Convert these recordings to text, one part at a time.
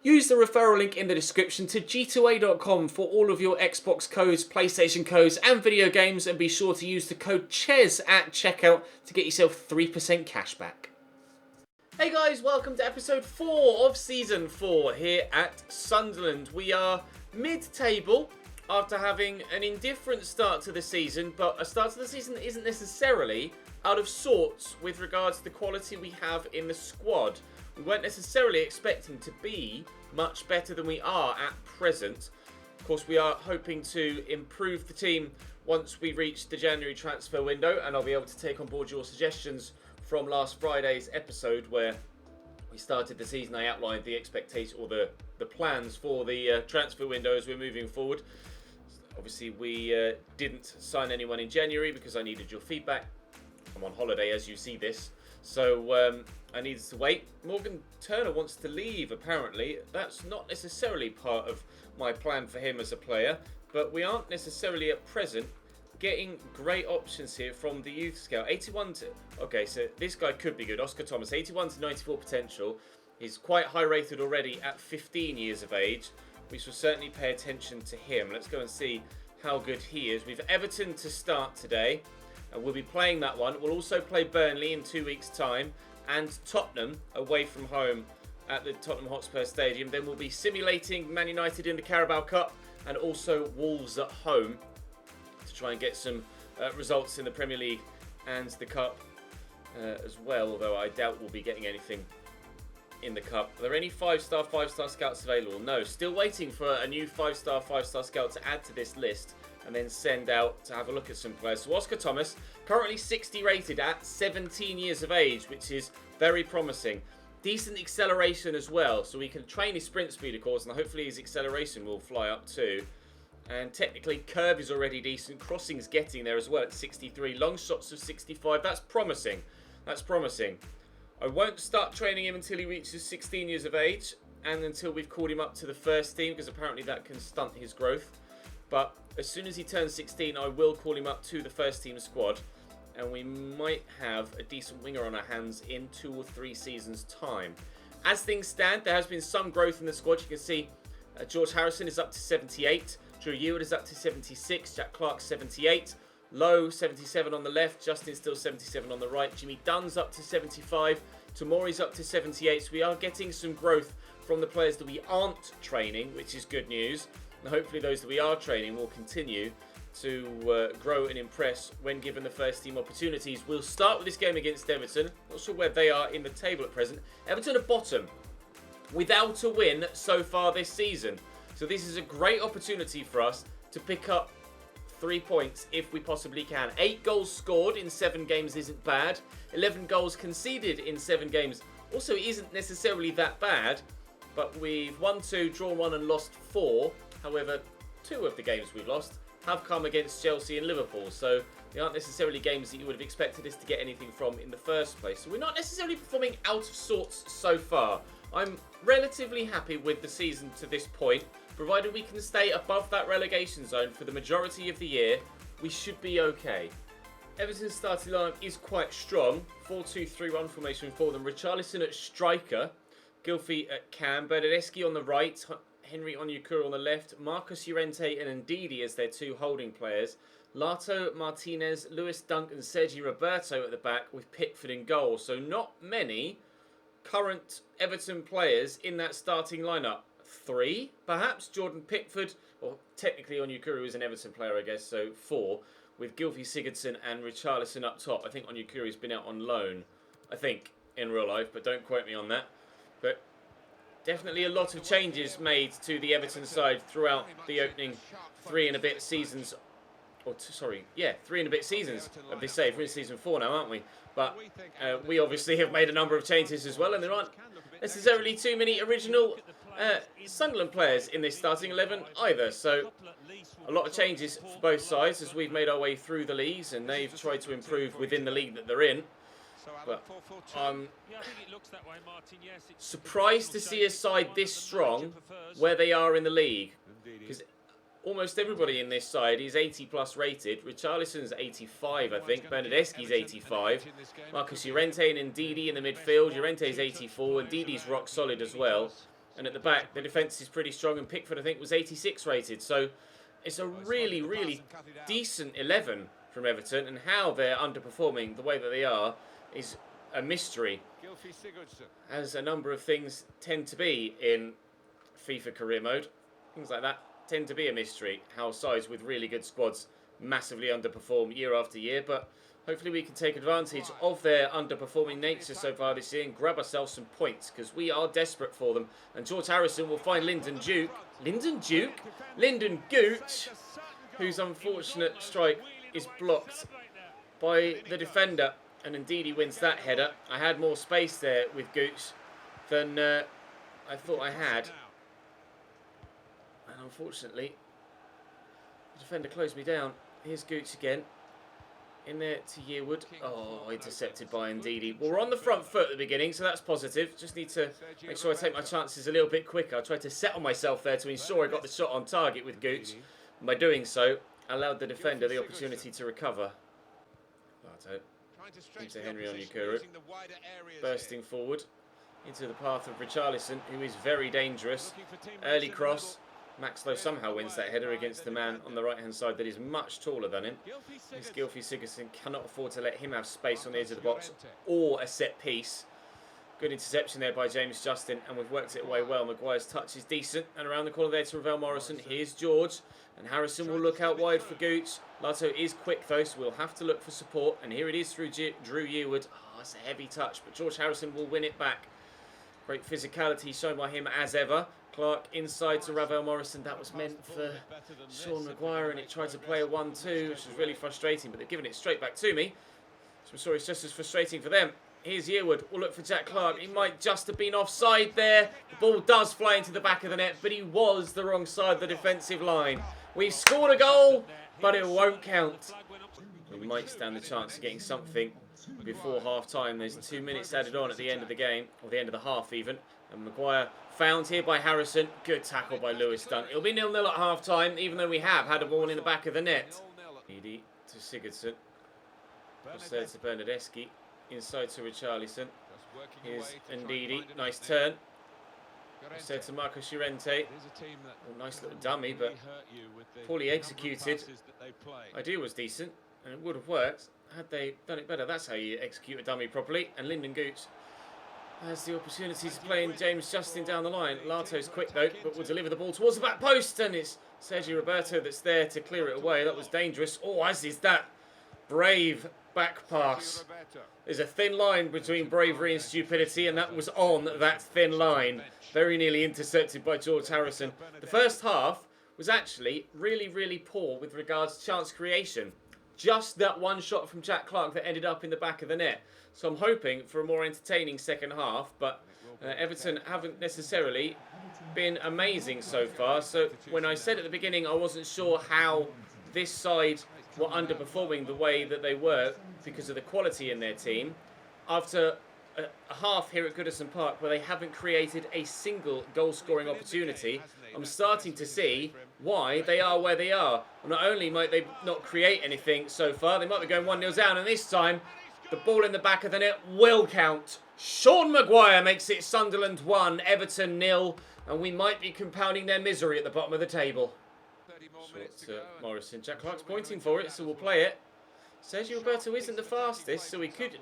Use the referral link in the description to g2a.com for all of your Xbox codes, PlayStation codes and video games, and be sure to use the code CHES at checkout to get yourself 3% cash back. Hey guys, welcome to episode 4 of season 4 here at Sunderland. We are mid-table after having an indifferent start to the season, but a start to the season that isn't necessarily out of sorts with regards to the quality we have in the squad. We weren't necessarily expecting to be much better than we are at present. Of course, we are hoping to improve the team once we reach the January transfer window, and I'll be able to take on board your suggestions from last Friday's episode where we started the season. I outlined the expectation or the plans for the transfer window as we're moving forward. Obviously, we didn't sign anyone in January because I needed your feedback. I'm on holiday as you see this, so I needed to wait. Morgan Turner wants to leave, apparently. That's not necessarily part of my plan for him as a player, but we aren't necessarily at present getting great options here from the youth scout. 81 to... Okay, so this guy could be good. Oscar Thomas, 81 to 94 potential. He's quite high rated already at 15 years of age. We shall certainly pay attention to him. Let's go and see how good he is. We've Everton to start today, and we'll be playing that one. We'll also play Burnley in 2 weeks' time, and Tottenham away from home at the Tottenham Hotspur Stadium. Then we'll be simulating Man United in the Carabao Cup and also Wolves at home to try and get some results in the Premier League and the Cup as well, although I doubt we'll be getting anything in the Cup. Are there any 5-star scouts available? No, still waiting for a new 5-star scout to add to this list and then send out to have a look at some players. So Oscar Thomas, currently 60 rated at 17 years of age, which is very promising. Decent acceleration as well, so we can train his sprint speed, of course, and hopefully his acceleration will fly up too. And technically, curve is already decent. Crossing's getting there as well at 63. Long shots of 65. That's promising. That's promising. I won't start training him until he reaches 16 years of age and until we've called him up to the first team, because apparently that can stunt his growth. But as soon as he turns 16, I will call him up to the first team squad, and we might have a decent winger on our hands in 2 or 3 seasons' time. As things stand, there has been some growth in the squad. You can see George Harrison is up to 78. Drew Ewart is up to 76. Jack Clark 78. Lowe 77 on the left. Justin still 77 on the right. Jimmy Dunn's up to 75. Tomori's up to 78. So we are getting some growth from the players that we aren't training, which is good news. And hopefully those that we are training will continue to grow and impress when given the first team opportunities. We'll start with this game against Everton. Not sure where they are in the table at present. Everton are bottom without a win so far this season. So this is a great opportunity for us to pick up 3 points if we possibly can. 8 goals scored in 7 games isn't bad. 11 goals conceded in 7 games also isn't necessarily that bad. But we've won 2, drawn 1 and lost 4. However, 2 of the games we've lost have come against Chelsea and Liverpool. So they aren't necessarily games that you would have expected us to get anything from in the first place. So we're not necessarily performing out of sorts so far. I'm relatively happy with the season to this point. Provided we can stay above that relegation zone for the majority of the year, we should be okay. Everton's starting lineup is quite strong. 4-2-3-1 formation for them. Richarlison at striker. Gylfi at cam. Bernadeschi on the right. Henry Onyekuru on the left. Marcus Llorente and Ndidi as their 2 holding players. Lato, Martinez, Lewis Dunk and Sergi Roberto at the back with Pickford in goal. So not many current Everton players in that starting lineup. 3, perhaps. Jordan Pickford, or technically Onyekuru is an Everton player, I guess, so 4, with Gylfi Sigurdsson and Richarlison up top. I think Onyekuru's been out on loan, I think, in real life, but don't quote me on that. But definitely a lot of changes made to the Everton side throughout the opening 3 and a bit seasons. Or 3 and a bit seasons of this save. We're in season 4 now, aren't we? But we obviously have made a number of changes as well, and there aren't necessarily too many original Sunderland players in this starting 11 either. So a lot of changes for both sides as we've made our way through the leagues, and they've tried to improve within the league that they're in. But I'm surprised to see a side this strong where they are in the league, because almost everybody in this side is 80 plus rated. Richarlison's 85, I think. Bernadeschi's 85. Marcus Llorente and Ndidi in the midfield. Llorente's 84. Ndidi's rock solid as well. And at the back, the defence is pretty strong, and Pickford, I think, was 86 rated. So it's a really, really decent 11 from Everton, and how they're underperforming the way that they are is a mystery, as a number of things tend to be in FIFA career mode. Things like that tend to be a mystery, how sides with really good squads massively underperform year after year, but hopefully we can take advantage of their underperforming nature so far this year and grab ourselves some points, because we are desperate for them. And George Harrison will find Lyndon Gooch, whose unfortunate strike is blocked by the defender, and indeed he wins that header. I had more space there with Gooch than I thought I had, and unfortunately the defender closed me down. Here's Gooch again. In there to Yearwood. Oh, intercepted by Ndidi. Well, we're on the front foot at the beginning, so that's positive. Just need to make sure I take my chances a little bit quicker. I tried to settle myself there to ensure I got the shot on target with Gooch. And by doing so, I allowed the defender the opportunity to recover. Into Henry Onyekuru. Bursting forward into the path of Richarlison, who is very dangerous. Early cross. Maxlow somehow wins that header against the man on the right-hand side that is much taller than him. This Gylfi Sigurdsson cannot afford to let him have space on the edge of the box or a set piece. Good interception there by James Justin, and we've worked it away well. Maguire's touch is decent, and around the corner there to Ravel Morrison. Here's George, and Harrison will look out wide for Gooch. Lato is quick though, so we'll have to look for support, and here it is through Drew Yearwood. Oh, it's a heavy touch, but George Harrison will win it back. Great physicality shown by him as ever. Clark inside to Ravel Morrison. That was meant for Sean Maguire, and it tried to play a 1-2, which was really frustrating, but they've given it straight back to me. So I'm sure it's just as frustrating for them. Here's Yearwood. We'll look for Jack Clark. He might just have been offside there. The ball does fly into the back of the net, but he was the wrong side of the defensive line. We've scored a goal, but it won't count. We might stand the chance of getting something before half-time. There's 2 minutes added on at the end of the game, or the end of the half even. And Maguire found here by Harrison. Good tackle by Lewis Dunn. It'll be 0-0 at half-time, even though we have had a ball in the back of the net. Ndidi to Sigurdsson. Just there to Bernadeschi. Inside to Richarlison. Here's Ndidi. Nice turn. Just there to Marco Llorente. Oh, nice little dummy, but poorly executed. Idea was decent, and it would have worked had they done it better. That's how you execute a dummy properly. And Lyndon Gooch has the opportunity to play in James Justin down the line. Lato's quick though, but will deliver the ball towards the back post, and it's Sergio Roberto that's there to clear it away. That was dangerous. Oh, as is that brave back pass. There's a thin line between bravery and stupidity, and that was on that thin line. Very nearly intercepted by George Harrison. The first half was actually really, really poor with regards to chance creation. Just that one shot from Jack Clark that ended up in the back of the net. So I'm hoping for a more entertaining second half, but Everton haven't necessarily been amazing so far. So when I said at the beginning I wasn't sure how this side were underperforming the way that they were because of the quality in their team, after a half here at Goodison Park where they haven't created a single goal-scoring opportunity, I'm starting to see why they are where they are. And not only might they not create anything so far, they might be going 1-0 down, and this time the ball in the back of the net will count. Sean Maguire makes it Sunderland 1, Everton 0, and we might be compounding their misery at the bottom of the table. Short to Morrison. Jack Clark's pointing for it, so we'll play it. Sergio Roberto isn't the fastest, so we could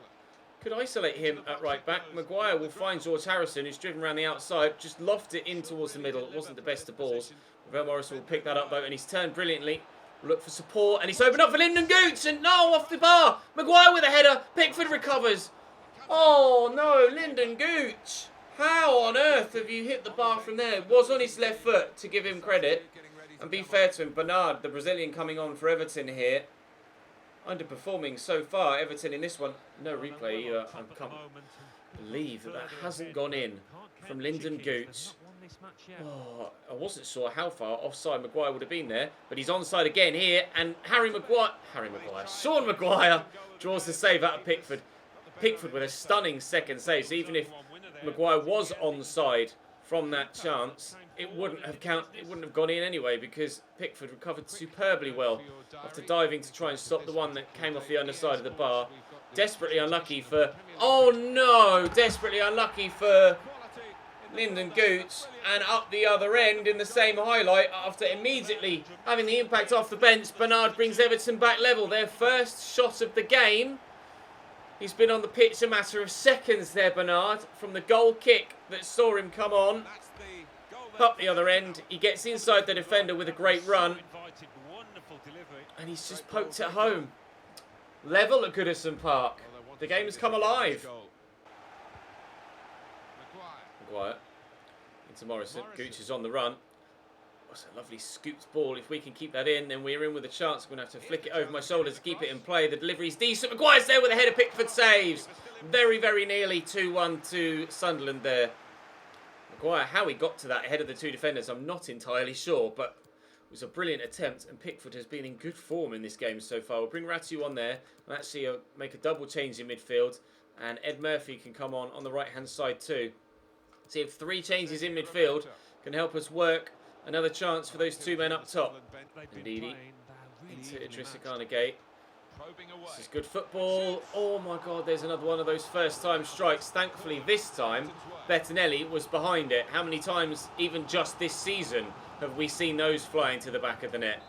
isolate him at right back. Maguire will find George Harrison, who's driven around the outside, just loft it in towards the middle. It wasn't the best of balls. Ravel Morrison will pick that up though, and he's turned brilliantly. We'll look for support, and he's opened up for Lyndon Gooch, and no, off the bar. Maguire with a header. Pickford recovers. Oh no, Lyndon Gooch. How on earth have you hit the bar from there? It was on his left foot, to give him credit. And be fair to him, Bernard, the Brazilian, coming on for Everton here. Underperforming so far, Everton in this one. No replay either. I can't believe that hasn't gone in from Lyndon Gooch. Oh, I wasn't sure how far offside Maguire would have been there, but he's onside again here, and Sean Maguire draws the save out of Pickford. Pickford with a stunning second save. So even if Maguire was onside from that chance, it wouldn't have gone in anyway, because Pickford recovered superbly well after diving to try and stop the one that came off the underside of the bar. Desperately unlucky for... Oh no! Desperately unlucky for Lyndon Gooch, and up the other end in the same highlight after immediately having the impact off the bench. Bernard brings Everton back level. Their first shot of the game. He's been on the pitch a matter of seconds there, Bernard, from the goal kick that saw him come on. Up the other end, he gets inside the defender with a great run. And he's just poked it home. Level at Goodison Park. The game has come alive. Maguire into Morrison. Gooch is on the run. That's a lovely scooped ball. If we can keep that in, then we're in with a chance. I'm going to have to flick it over my shoulder to keep it in play. The delivery's decent. Maguire's there with a header. Pickford saves. Very, very nearly 2-1 to Sunderland there. Maguire, how he got to that ahead of the two defenders, I'm not entirely sure, but it was a brilliant attempt, and Pickford has been in good form in this game so far. We'll bring Ratu on there and actually make a double change in midfield, and Ed Murphy can come on the right-hand side too. See if 3 changes in midfield can help us work another chance for those 2 men up top. Ndidi into Idrissa Gana Gate. This is good football. Oh my God, there's another one of those first-time strikes. Thankfully, this time, Bettinelli was behind it. How many times, even just this season, have we seen those flying to the back of the net?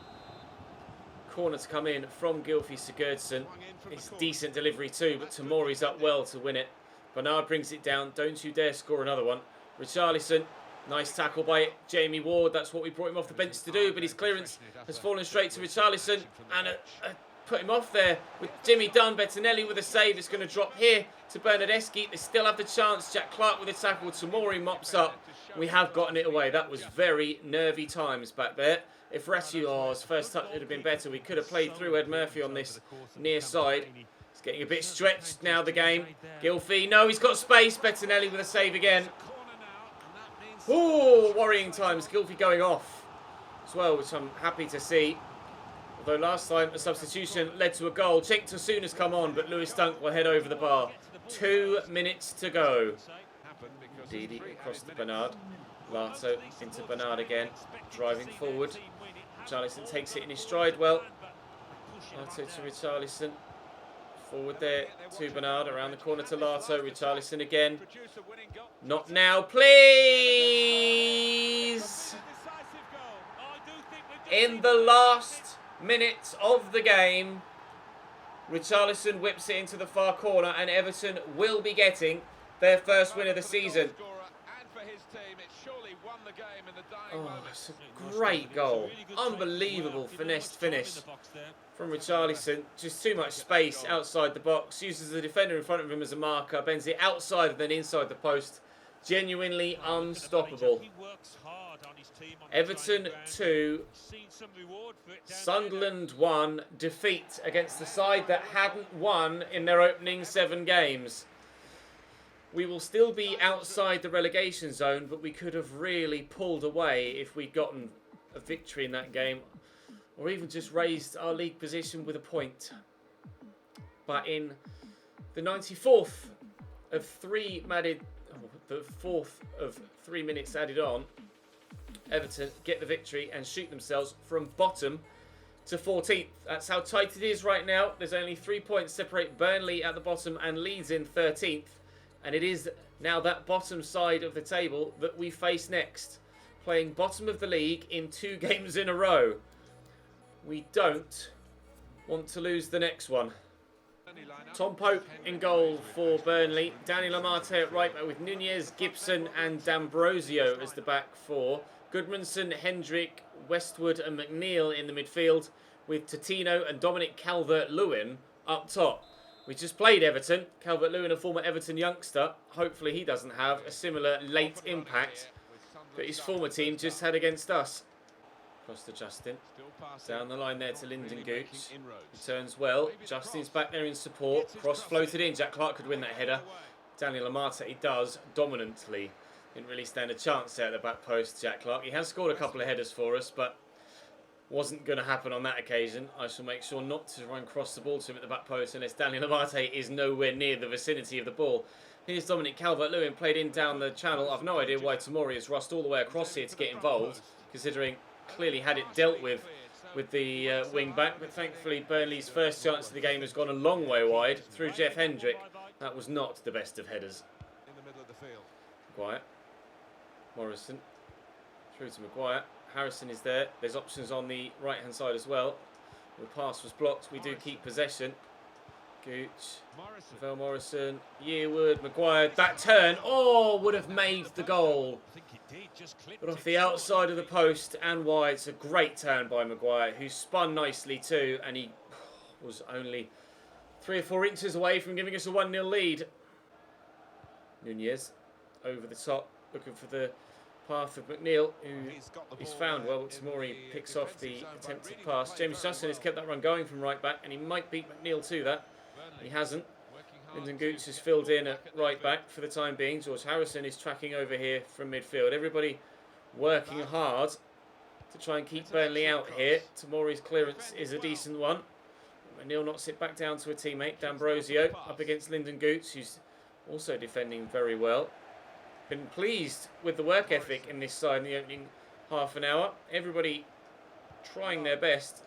Corner to come in from Gylfi Sigurdsson. It's decent delivery too, but Tamori's up well to win it. Bernard brings it down. Don't you dare score another one. Richarlison, nice tackle by Jamie Ward. That's what we brought him off the bench to do, but his clearance has fallen straight to Richarlison, and put him off there with Jimmy Dunn. Bettinelli with a save. It's going to drop here to Bernardeschi. They still have the chance. Jack Clark with a tackle. Tamori mops up. We have gotten it away. That was very nervy times back there. If Ratu's first touch would have been better, we could have played through Ed Murphy on this near side. It's getting a bit stretched now, the game. Gylfi, no, he's got space. Bettinelli with a save again. Oh, worrying times. Gylfi going off as well, which I'm happy to see. Although last time a substitution led to a goal. Cenk Tosun has come on, but Lewis Dunk will head over the bar. 2 minutes to go. Didi across to Bernard. Lato into Bernard again. Driving forward. Richarlison takes it in his stride well. Lato to Richarlison. Forward there to Bernard. Around the corner to Lato. Richarlison again. Not now, please! In the last minutes of the game, Richarlison whips it into the far corner, and Everton will be getting their first win of the season. Oh, it's a great goal. Unbelievable finessed finish from Richarlison. Just too much space outside the box. Uses the defender in front of him as a marker. Bends it outside and then inside the post. Genuinely unstoppable. Everton 2, Sunderland 1 defeat against the side that hadn't won in their opening 7 games. We will still be outside the relegation zone, but we could have really pulled away if we'd gotten a victory in that game, or even just raised our league position with a point. But in the 94th of 3 the 4th of 3 minutes added on, Everton get the victory and shoot themselves from bottom to 14th. That's how tight it is right now. There's only 3 points separate Burnley at the bottom and Leeds in 13th. And it is now that bottom side of the table that we face next. Playing bottom of the league in 2 games in a row. We don't want to lose the next one. Tom Pope in goal for Burnley. Danny Lamarte at right back with Nunez, Gibson and D'Ambrosio as the back 4. Goodmanson, Hendrick, Westwood and McNeil in the midfield, with Totino and Dominic Calvert-Lewin up top. We just played Everton. Calvert-Lewin, a former Everton youngster. Hopefully he doesn't have a similar late impact that his former team just had against us. Across to Justin. Down the line there to Lyndon Gooch. Returns well. Justin's back there in support. Cross floated in. Jack Clark could win that header. Daniel Lamarte, he does dominantly. Didn't really stand a chance there at the back post, Jack Clark. He has scored a couple of headers for us, but wasn't going to happen on that occasion. I shall make sure not to try and cross the ball to him at the back post unless Daniel Lamarte is nowhere near the vicinity of the ball. Here's Dominic Calvert-Lewin, played in down the channel. I've no idea why Tamori has rushed all the way across here to get involved, considering clearly had it dealt with the wing back, but thankfully Burnley's first chance of the game has gone a long way wide through Jeff Hendrick. That was not the best of headers. Quiet. Morrison. Through to Maguire. Harrison is there. There's options on the right-hand side as well. The pass was blocked. We do keep possession. Gooch. Ravel Morrison. Yearwood. Maguire. That turn. Oh, would have made the goal. But off the outside of the post and wide. It's a great turn by Maguire, who spun nicely too. And he was only 3 or 4 inches away from giving us a 1-0 lead. Nunez over the top, looking for the path of McNeil, who is found well. Tamori picks off the attempted pass. James Justin has kept that run going from right back, and he might beat McNeil to that. He hasn't. Lyndon Gooch has filled in at right back for the time being. George Harrison is tracking over here from midfield. Everybody working hard to try and keep Burnley out here. Tamori's clearance is a decent one. McNeil knocks it back down to a teammate, D'Ambrosio, up against Lyndon Gooch, who's also defending very well. Been pleased with the work ethic in this side in the opening half an hour. Everybody trying their best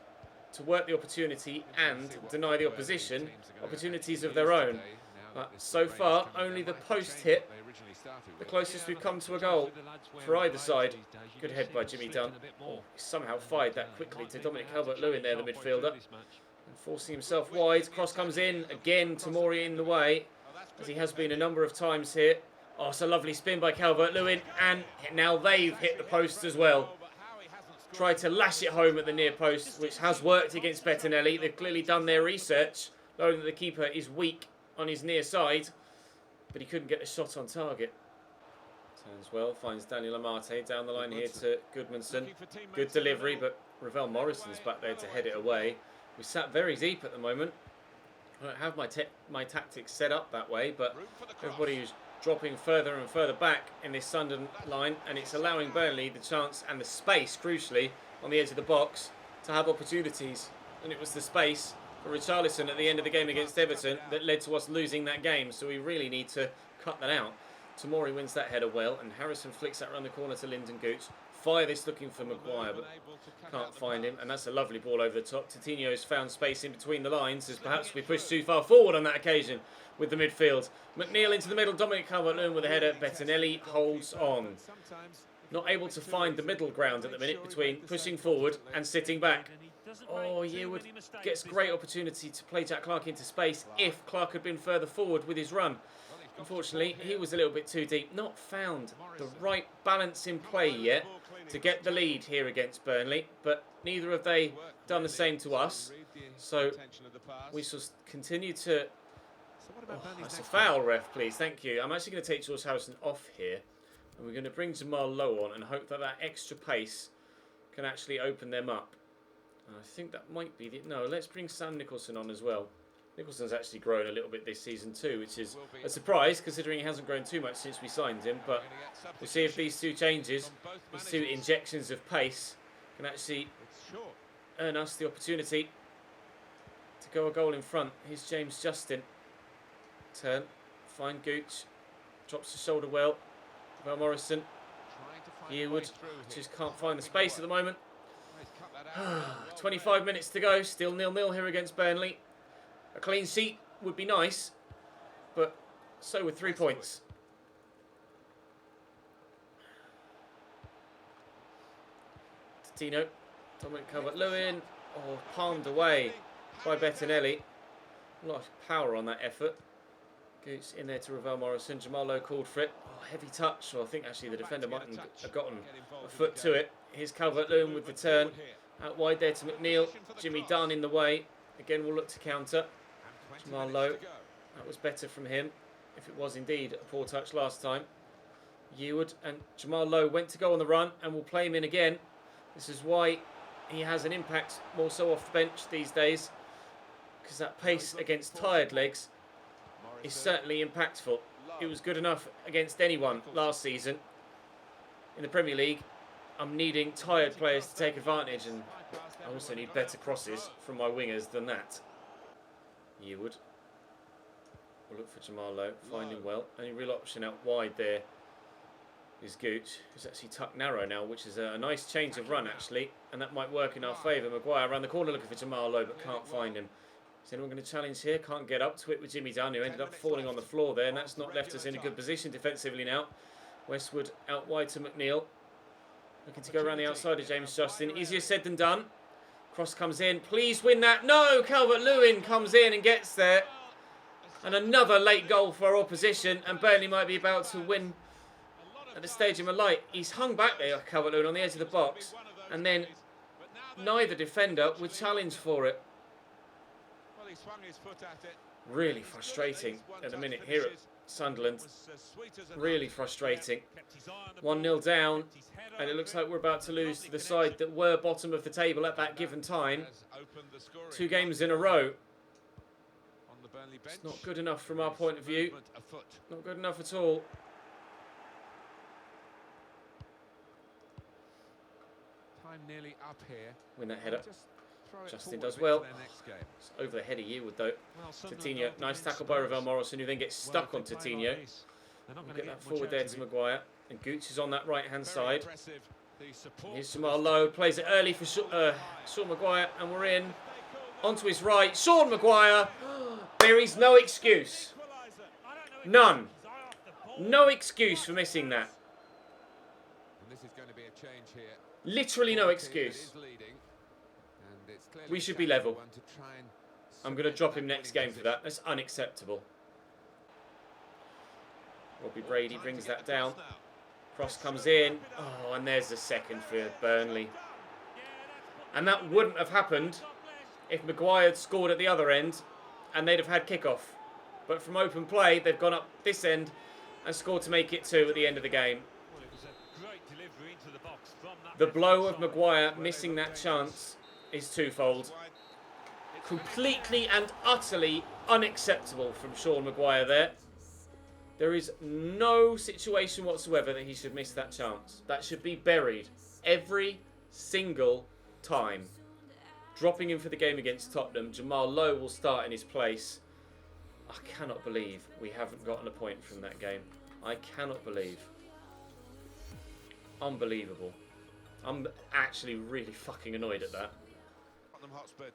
to work the opportunity and deny the opposition opportunities of their own. But so far, only the post hit, the closest we've come to a goal for either side. Good head by Jimmy Dunn. Oh, he somehow fired that quickly to Dominic Calvert-Lewin there, the midfielder. And forcing himself wide. Cross comes in. Again, Tamori in the way, as he has been a number of times here. Oh, it's a lovely spin by Calvert-Lewin. And now they've hit the post as well. Tried to lash it home at the near post, which has worked against Bettinelli. They've clearly done their research, knowing that the keeper is weak on his near side, but he couldn't get the shot on target. Turns well, finds Daniel Amate down the line here to Goodmanson. Good delivery, but Ravel Morrison's back there to head it away. We sat very deep at the moment. I don't have my tactics set up that way, but everybody is dropping further and further back in this Sunderland line, and it's allowing Burnley the chance and the space, crucially, on the edge of the box to have opportunities. And it was the space for Richarlison at the end of the game against Everton that led to us losing that game, so we really need to cut that out. Tamori wins that header well, and Harrison flicks that around the corner to Lyndon Gooch. Fire this looking for Maguire, but can't find him, and that's a lovely ball over the top. Totino's found space in between the lines, as perhaps we pushed too far forward on that occasion with the midfield. McNeil into the middle, Dominic Calvert-Lewin with a header. Bettinelli holds on. Not able to find the middle ground at the minute between pushing forward and sitting back. Oh, Yearwood gets great opportunity to play Jack Clark into space if Clark had been further forward with his run. Unfortunately, he was a little bit too deep. Not found the right balance in play yet to get the lead here against Burnley, but neither have they done the same to us. So we shall continue to... Oh, that's a foul, ref, please. Thank you. I'm actually going to take George Harrison off here, and we're going to bring Jamal Lowe on and hope that that extra pace can actually open them up. And I think that might be the... No, let's bring Sam Nicholson on as well. Nicholson's actually grown a little bit this season too, which is a surprise considering he hasn't grown too much since we signed him. But we'll see if these two changes, these two injections of pace, can actually earn us the opportunity to go a goal in front. Here's James Justin. Turn, find Gooch, drops the shoulder well. Val Morrison, Yearwood just can't find the space at the moment. 25 minutes to go, still 0-0 here against Burnley. A clean sheet would be nice, but so would 3 points. Tino, Dominic Calvert-Lewin, palmed away by Bettinelli. A lot of power on that effort. Gooch in there to Ravel Morrison. Jamal Lowe called for it. Oh, heavy touch. Well, I think actually the defender mightn't have gotten a foot to it. Here's Calvert-Lewin with the turn. Out wide there to McNeil. Jimmy Dunn in the way. Again, we'll look to counter. Jamal Lowe. That was better from him, if it was indeed a poor touch last time. Yearwood and Jamal Lowe went to go on the run, and we'll play him in again. This is why he has an impact more so off the bench these days, because that pace against tired legs is certainly impactful. It was good enough against anyone last season. In the Premier League, I'm needing tired players to take advantage, and I also need better crosses from my wingers than that. Yearwood will look for Jamal Lowe, find him well. Only real option out wide there is Gooch, who's actually tucked narrow now, which is a nice change of run actually, and that might work in our favour. Maguire around the corner looking for Jamal Lowe, but can't find him. Is anyone going to challenge here? Can't get up to it with Jimmy Dunn, who ended up falling on the floor there, and that's not left us in a good position defensively now. Westwood out wide to McNeil. Looking to go around the outside of James Justin. Easier said than done. Cross comes in. Please win that. No! Calvert-Lewin comes in and gets there. And another late goal for our opposition. And Burnley might be about to win at the Stadium of Light. He's hung back there, Calvert-Lewin, on the edge of the box. And then neither defender would challenge for it. Really frustrating at the minute here at Sunderland. Really frustrating. 1-0 down. And it looks like we're about to lose to the side that were bottom of the table at that given time. 2 games in a row. It's not good enough from our point of view. Not good enough at all. Time nearly up here. Win that header. Justin does well. It's over the head of Yearwood though. Coutinho, nice tackle by Ravel Morrison, who then gets stuck on Coutinho. We'll get that forward there to Maguire. And Gooch is on that right hand side. Here's Jamal Lowe, plays it early for Sean Maguire, and we're in. Onto his right, Sean Maguire. There is no excuse. None. No excuse for missing that. Literally no excuse. We should be level. I'm going to drop him next game for that. That's unacceptable. Robbie Brady brings that down. Cross comes in. Oh, and there's the second for Burnley. And that wouldn't have happened if Maguire had scored at the other end and they'd have had kickoff. But from open play, they've gone up this end and scored to make it 2 at the end of the game. The blow of Maguire missing that chance is twofold. Completely and utterly unacceptable from Sean Maguire there. There is no situation whatsoever that he should miss that chance. That should be buried every single time. Dropping him for the game against Tottenham. Jamal Lowe will start in his place. I cannot believe we haven't gotten a point from that game. I cannot believe. Unbelievable. I'm actually really fucking annoyed at that.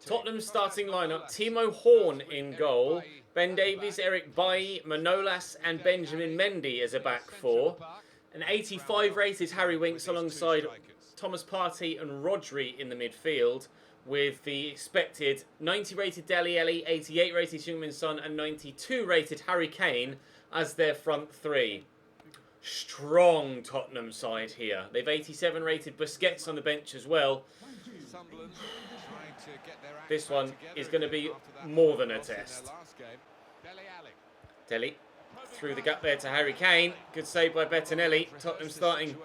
Tottenham's starting lineup: Timo Horn in goal, Ben Davies, Eric Bailly, Manolas and Benjamin Mendy as a back 4. An 85 rated Harry Winks alongside Thomas Partey and Rodri in the midfield, with the expected 90 rated Dele Alli, 88 rated Heung-min Son and 92 rated Harry Kane as their front 3. Strong Tottenham side here. They've 87 rated Busquets on the bench as well. This one is going to be more than a test. Dele through the gap there to Harry Kane. Good save by Bettinelli. Tottenham starting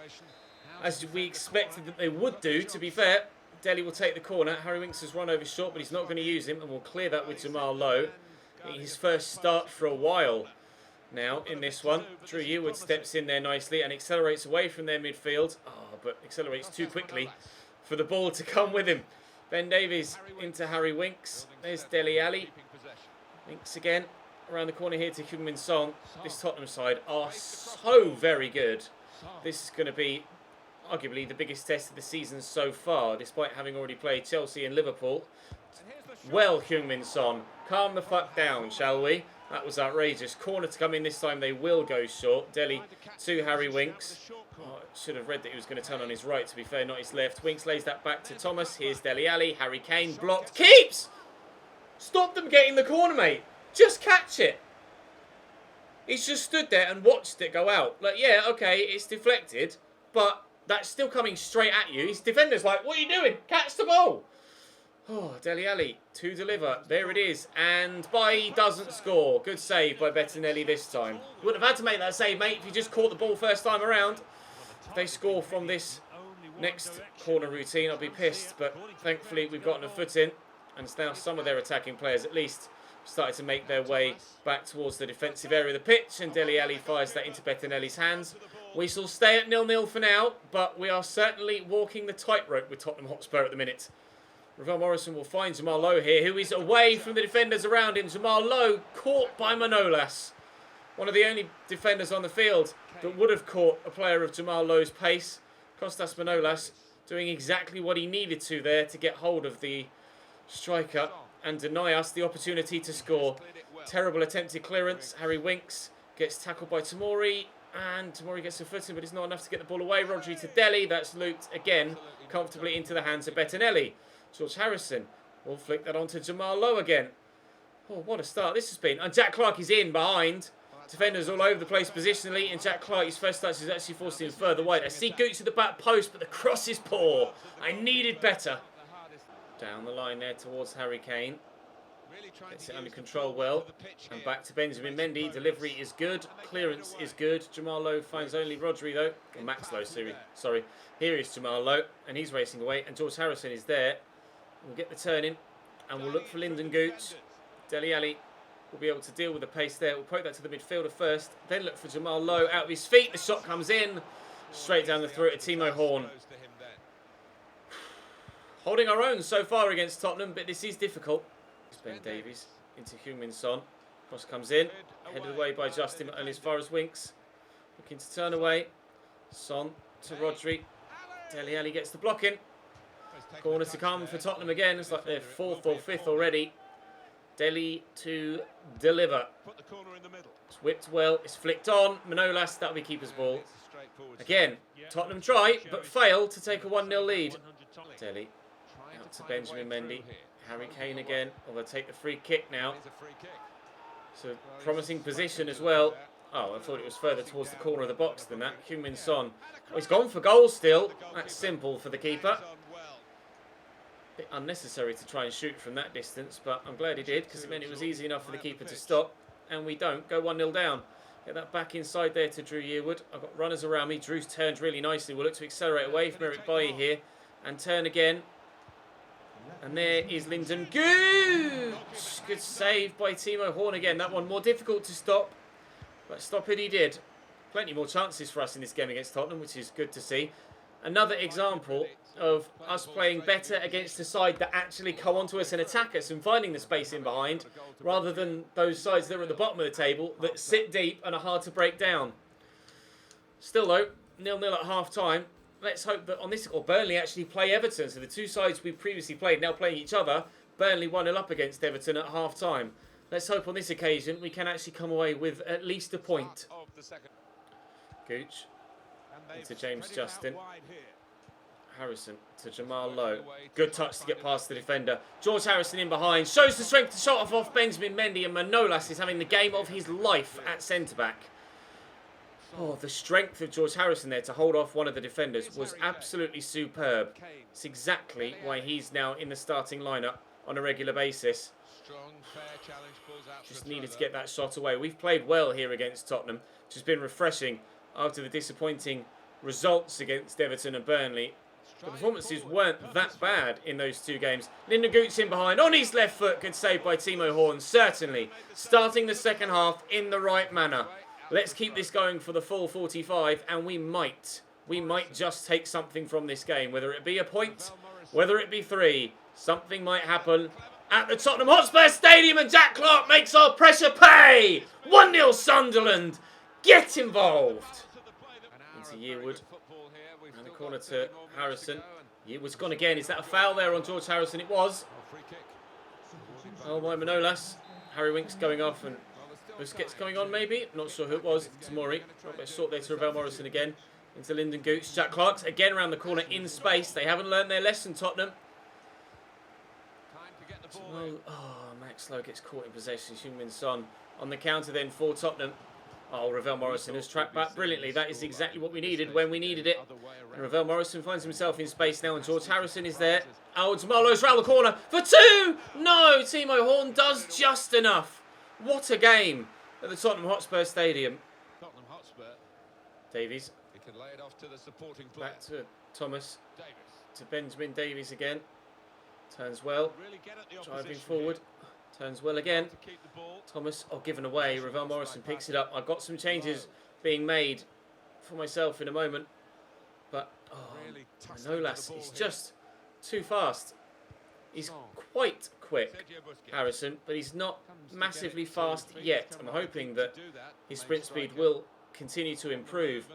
as we expected that they would do, to be fair. Dele will take the corner. Harry Winks has run over short, but he's not going to use him, and we'll clear that with Jamal Lowe. His first start for a while now in this one. Drew Yearwood steps in there nicely and accelerates away from their midfield. Oh, but accelerates too quickly for the ball to come with him. Ben Davies into Harry Winks. There's Dele Alli. Winks again. Around the corner here to Heung-min Son. This Tottenham side are so very good. This is going to be arguably the biggest test of the season so far, despite having already played Chelsea and Liverpool. Well, Heung-min Son, calm the fuck down, shall we? That was outrageous. Corner to come in this time. They will go short. Dele to Harry Winks. Oh, should have read that he was going to turn on his right, to be fair, not his left. Winks lays that back to Thomas. Here's Dele Alli. Harry Kane blocked. Keeps! Stop them getting the corner, mate. Just catch it. He's just stood there and watched it go out. Like, yeah, okay, it's deflected, but that's still coming straight at you. His defender's like, what are you doing? Catch the ball. Oh, Dele Alli to deliver. There it is. And Bailly doesn't score. Good save by Bettinelli this time. You wouldn't have had to make that save, mate, if you just caught the ball first time around. If they score from this next corner routine, I'll be pissed. But thankfully, we've gotten a foot in. And now some of their attacking players, at least, started to make their way back towards the defensive area of the pitch. And Dele Alli fires that into Bettinelli's hands. We shall stay at 0-0 for now. But we are certainly walking the tightrope with Tottenham Hotspur at the minute. Ravel Morrison will find Jamal Lowe here, who is away from the defenders around him. Jamal Lowe caught by Manolas. One of the only defenders on the field that would have caught a player of Jamal Lowe's pace. Kostas Manolas doing exactly what he needed to there to get hold of the striker and deny us the opportunity to score. Terrible attempted clearance. Harry Winks gets tackled by Tamori. And Tamori gets a footing, but it's not enough to get the ball away. Rodri to Dele. That's looped again comfortably into the hands of Bettinelli. George Harrison will flick that onto Jamal Lowe again. Oh, what a start this has been. And Jack Clark is in behind. Defenders all over the place positionally. And Jack Clark, his first touch is actually forced him further wide. I see Gooch at the back post, but the cross is poor. I needed better. Down the line there towards Harry Kane. Gets it under control well. And back to Benjamin Mendy. Delivery is good. Clearance is good. Jamal Lowe finds only Rodri though. Or Max Lowe, sorry. Here is Jamal Lowe. And he's racing away. And George Harrison is there. We'll get the turn in. And we'll look for Lyndon Gooch. Dele Alli will be able to deal with the pace there. We'll poke that to the midfielder first. Then look for Jamal Lowe out of his feet. The shot comes in. Straight down the throat of Timo Horn. Holding our own so far against Tottenham, but this is difficult. Ben Davies into Heung-min Son. Cross comes in. Headed away by Justin only as far as Winks. Looking to turn away. Son to Rodri. Dele Alli gets the block in. Corner to come for Tottenham again. It's like their fourth or fifth already. Dele to deliver. It's whipped well. It's flicked on. Manolas, that'll be keeper's ball. Again, Tottenham try, but fail to take a 1-0 lead. Dele out to Benjamin Mendy. Harry Kane again. Although take the free kick now. So promising position as well. Oh, I thought it was further towards the corner of the box than that. Heung-min Son. Oh, he's gone for goal still. That's simple for the keeper. Bit unnecessary to try and shoot from that distance, but I'm glad he did because it meant it was easy enough for the keeper to stop. And we don't. Go 1-0 down. Get that back inside there to Drew Yearwood. I've got runners around me. Drew's turned really nicely. We'll look to accelerate away from Eric Bailly here and turn again. And there is Lyndon Gooch. Good save by Timo Horn again. That one more difficult to stop, but stop it he did. Plenty more chances for us in this game against Tottenham, which is good to see. Another example of us playing better against a side that actually come onto us and attack us and finding the space in behind, rather than those sides that are at the bottom of the table that sit deep and are hard to break down. Still though, 0-0 at half time. Let's hope that on this, or Burnley actually play Everton. So the two sides we previously played now playing each other. Burnley 1-0 up against Everton at half time. Let's hope on this occasion we can actually come away with at least a point. Gooch into James Justin. Harrison to Jamal Lowe. Good touch to get past the defender. George Harrison in behind. Shows the strength to shot off Benjamin Mendy, and Manolas is having the game of his life at centre-back. Oh, the strength of George Harrison there to hold off one of the defenders was absolutely superb. It's exactly why he's now in the starting lineup on a regular basis. Just needed to get that shot away. We've played well here against Tottenham, which has been refreshing after the disappointing results against Everton and Burnley. The performances weren't that bad in those two games. Lyndon Gooch in behind on his left foot. Good save by Timo Horn. Certainly starting the second half in the right manner. Let's keep this going for the full 45, and we might just take something from this game. Whether it be a point, whether it be 3, something might happen at the Tottenham Hotspur Stadium, and Jack Clark makes our pressure pay. 1-0 Sunderland. Get involved. Into Yearwood. And the corner to Harrison. Yearwood's gone again. Is that a foul there on George Harrison? It was. Oh, my Manolas. Harry Winks going off, and Busquets coming on maybe. Not sure who it was. Tamori. Got a short there to Ravel Morrison again. Into Lyndon Gooch. Jack Clark again around the corner in space. They haven't learned their lesson, Tottenham. Max Lowe gets caught in possession. Heung-min Son on the counter then for Tottenham. Oh, Ravel Morrison has tracked back brilliantly. That is exactly what we needed when we needed it. And Ravel Morrison finds himself in space now, and George Harrison is there. Oh, Jamal Lowe's round the corner for 2! No, Timo Horn does just enough. What a game at the Tottenham Hotspur Stadium. Davies. Back to Thomas. To Benjamin Davies again. Turns well. Driving forward. Turns well again. Thomas, given away. Ravel Morrison picks it up. I've got some changes being made for myself in a moment. But, Manolas is just too fast. He's quite quick, Harrison, but he's not massively fast yet. I'm hoping that his sprint speed will continue to improve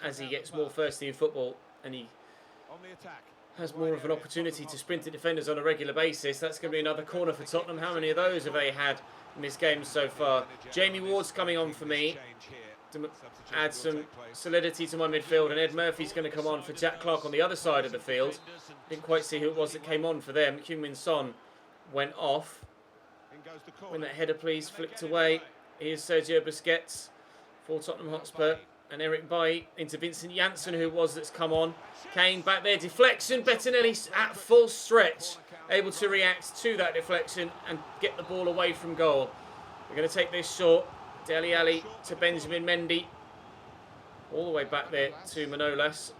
as he gets more first team football and he has more of an opportunity to sprint at defenders on a regular basis. That's going to be another corner for Tottenham. How many of those have they had in this game so far? Jamie Ward's coming on for me. to add some solidity to my midfield, and Ed Murphy's going to come on for Jack Clark on the other side of the field. Didn't quite see who it was that came on for them. Heung-min Son went off. When that header, please, flipped away. Here's Sergio Busquets for Tottenham Hotspur. And Eric Bailly into Vincent Janssen, who it was that's come on. Kane back there, deflection. Bettinelli at full stretch, able to react to that deflection and get the ball away from goal. We're going to take this short. Dele Alli to Benjamin Mendy. All the way back there to Manolas.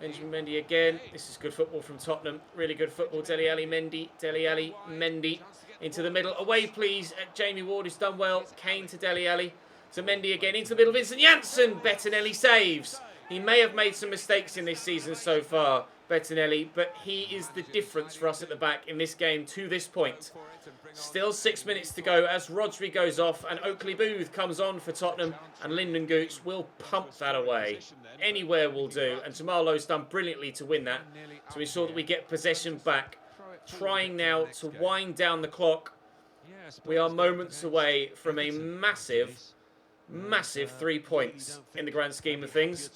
Benjamin Mendy again. This is good football from Tottenham. Really good football. Dele Alli, Mendy. Dele Alli, Mendy. Into the middle. Away, please. Jamie Ward has done well. Kane to Dele Alli. To Mendy again. Into the middle. Vincent Janssen. Bettinelli saves. He may have made some mistakes in this season so far, Bettinelli, but he is the difference for us at the back in this game to this point. Still 6 minutes to go as Rodri goes off and Oakley Booth comes on for Tottenham, and Lyndon Gooch will pump that away. Anywhere will do, and Tamalo's done brilliantly to win that, to ensure that we get possession back. Trying now to wind down the clock. We are moments away from a massive 3 points in the grand scheme of things.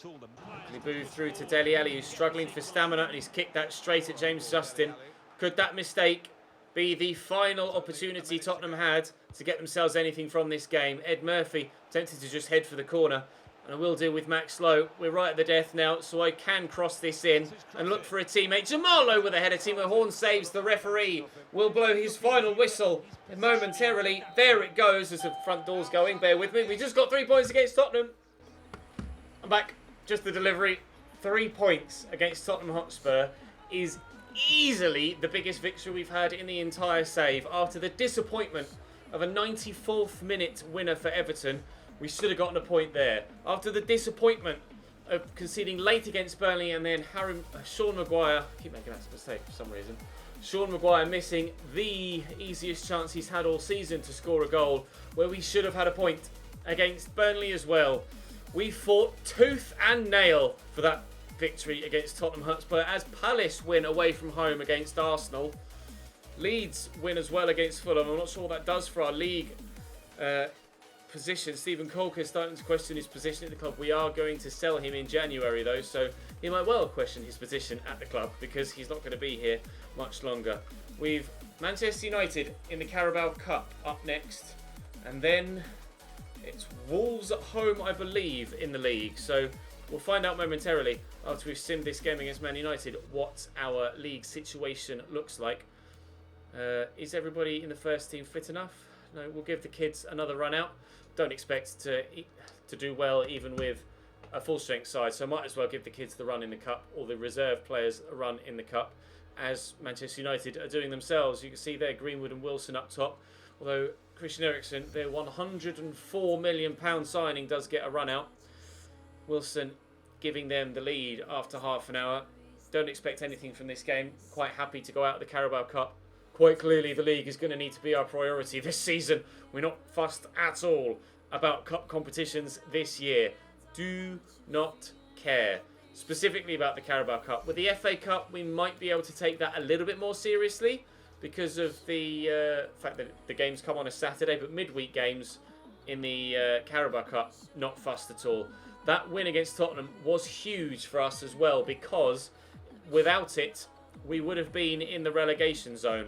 Booth through to Dele Alli, who's struggling for stamina, and he's kicked that straight at James Justin. Could that mistake be the final opportunity Tottenham had to get themselves anything from this game? Ed Murphy tempted to just head for the corner, and I will deal with Max Lowe. We're right at the death now, so I can cross this in and look for a teammate. Jamal Lowe with a header. Timo Horn saves. The referee will blow his final whistle momentarily. There it goes as the front door's going. Bear with me. We just got 3 points against Tottenham. I'm back. Just the delivery. 3 points against Tottenham Hotspur is easily the biggest victory we've had in the entire save. After the disappointment of a 94th minute winner for Everton, we should have gotten a point there. After the disappointment of conceding late against Burnley and then Sean Maguire, I keep making that mistake for some reason, Sean Maguire missing the easiest chance he's had all season to score a goal, where we should have had a point against Burnley as well. We fought tooth and nail for that victory against Tottenham Hotspur, as Palace win away from home against Arsenal. Leeds win as well against Fulham. I'm not sure what that does for our league position. Stephen Colker is starting to question his position at the club. We are going to sell him in January though, so he might well question his position at the club because he's not going to be here much longer. We've Manchester United in the Carabao Cup up next, and then it's Wolves at home, I believe, in the league. So we'll find out momentarily after we've simmed this game against Man United what our league situation looks like. Is everybody in the first team fit enough? No, we'll give the kids another run out. Don't expect to do well even with a full strength side, so might as well give the kids the run in the cup, or the reserve players a run in the cup, as Manchester United are doing themselves. You can see there Greenwood and Wilson up top, although Christian Eriksen, their £104 million signing, does get a run out. Wilson giving them the lead after half an hour. Don't expect anything from this game. Quite happy to go out of the Carabao Cup. Quite clearly the league is going to need to be our priority this season. We're not fussed at all about cup competitions this year. Do not care. Specifically about the Carabao Cup. With the FA Cup, we might be able to take that a little bit more seriously because of the fact that the games come on a Saturday, but midweek games in the Carabao Cup, not fussed at all. That win against Tottenham was huge for us as well, because without it, we would have been in the relegation zone.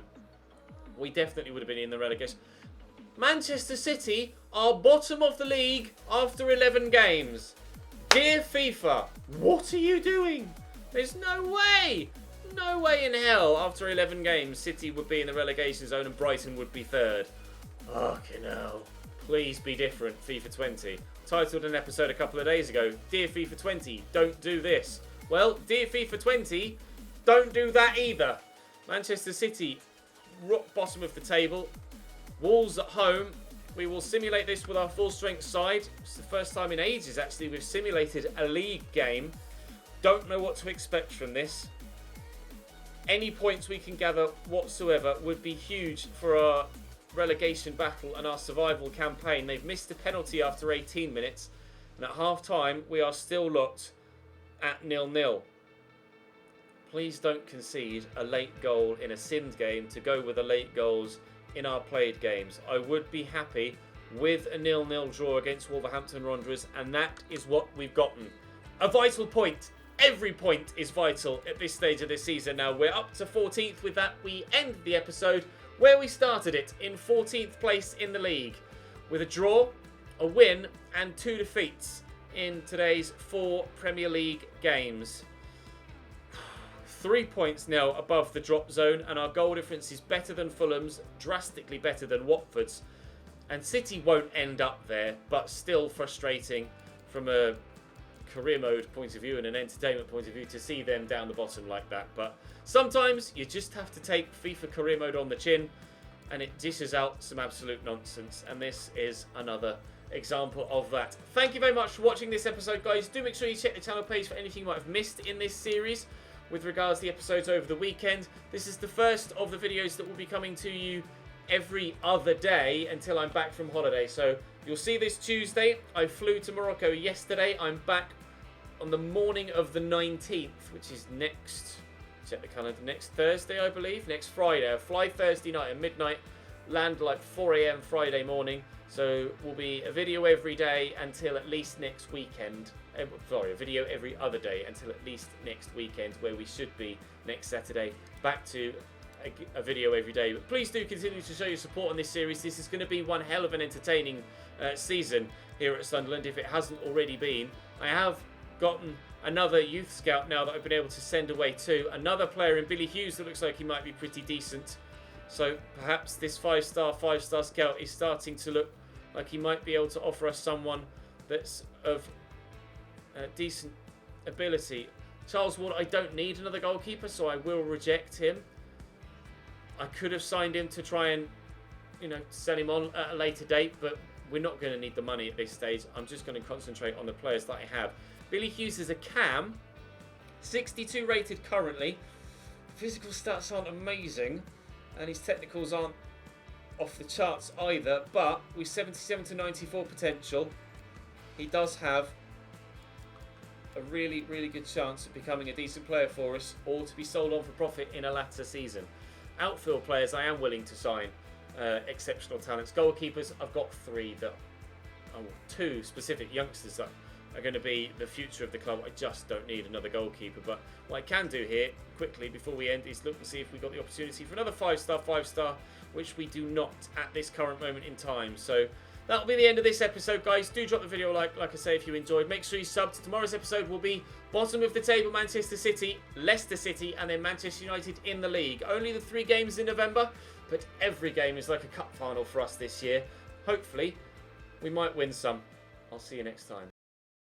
We definitely would have been in the relegation. Manchester City are bottom of the league after 11 games. Dear FIFA, what are you doing? There's no way in hell after 11 games City would be in the relegation zone and Brighton would be third. Fucking hell. Please be different, FIFA 20. Titled an episode a couple of days ago, Dear FIFA 20, don't do this. Well, Dear FIFA 20, don't do that either. Manchester City, rock bottom of the table. Wolves at home. We will simulate this with our full strength side. It's the first time in ages, actually, we've simulated a league game. Don't know what to expect from this. Any points we can gather whatsoever would be huge for our relegation battle and our survival campaign. They've missed a penalty after 18 minutes, and at half time we are still locked at 0-0. Please don't concede a late goal in a simmed game to go with the late goals in our played games. I would be happy with a 0-0 draw against Wolverhampton Wanderers, and that is what we've gotten. A vital point. Every point is vital at this stage of the season now. We're up to 14th. With that, we end the episode where we started it, in 14th place in the league, with a draw, a win, and 2 defeats in today's 4 Premier League games. 3 points now above the drop zone, and our goal difference is better than Fulham's, drastically better than Watford's. And City won't end up there, but still frustrating from a career mode point of view and an entertainment point of view to see them down the bottom like that. But sometimes you just have to take FIFA career mode on the chin, and it dishes out some absolute nonsense, and this is another example of that. Thank you very much for watching this episode, guys. Do make sure you check the channel page for anything you might have missed in this series with regards to the episodes over the weekend. This is the first of the videos that will be coming to you every other day until I'm back from holiday. So you'll see this Tuesday. I flew to Morocco yesterday. I'm back on the morning of the 19th, which is next, check the calendar, next Thursday, I believe, next Friday. I fly Thursday night at midnight, land like 4 a.m. Friday morning. So will be a video every day until at least next weekend. Sorry, a video every other day until at least next weekend, where we should be next Saturday back to a video every day. But please do continue to show your support on this series. This is going to be one hell of an entertaining season here at Sunderland, if it hasn't already been. I have gotten another youth scout now that I've been able to send away to. Another player in Billy Hughes that looks like he might be pretty decent. So perhaps this five-star scout is starting to look like he might be able to offer us someone that's of decent ability. Charles Ward, I don't need another goalkeeper, so I will reject him. I could have signed him to try and, sell him on at a later date, but we're not going to need the money at this stage. I'm just going to concentrate on the players that I have. Billy Hughes is a cam, 62 rated currently. Physical stats aren't amazing, and his technicals aren't off the charts either, but with 77 to 94 potential, he does have a really, really good chance of becoming a decent player for us, or to be sold on for profit in a latter season. Outfield players I am willing to sign, exceptional talents. Goalkeepers, I've got 3 that, 2 specific youngsters that are going to be the future of the club. I just don't need another goalkeeper. But what I can do here, quickly, before we end, is look and see if we got the opportunity for another 5-star, which we do not at this current moment in time. So that'll be the end of this episode, guys. Do drop the video like I say if you enjoyed. Make sure you subbed. Tomorrow's episode will be bottom of the table Manchester City, Leicester City, and then Manchester United in the league. Only the 3 games in November, but every game is like a cup final for us this year. Hopefully, we might win some. I'll see you next time.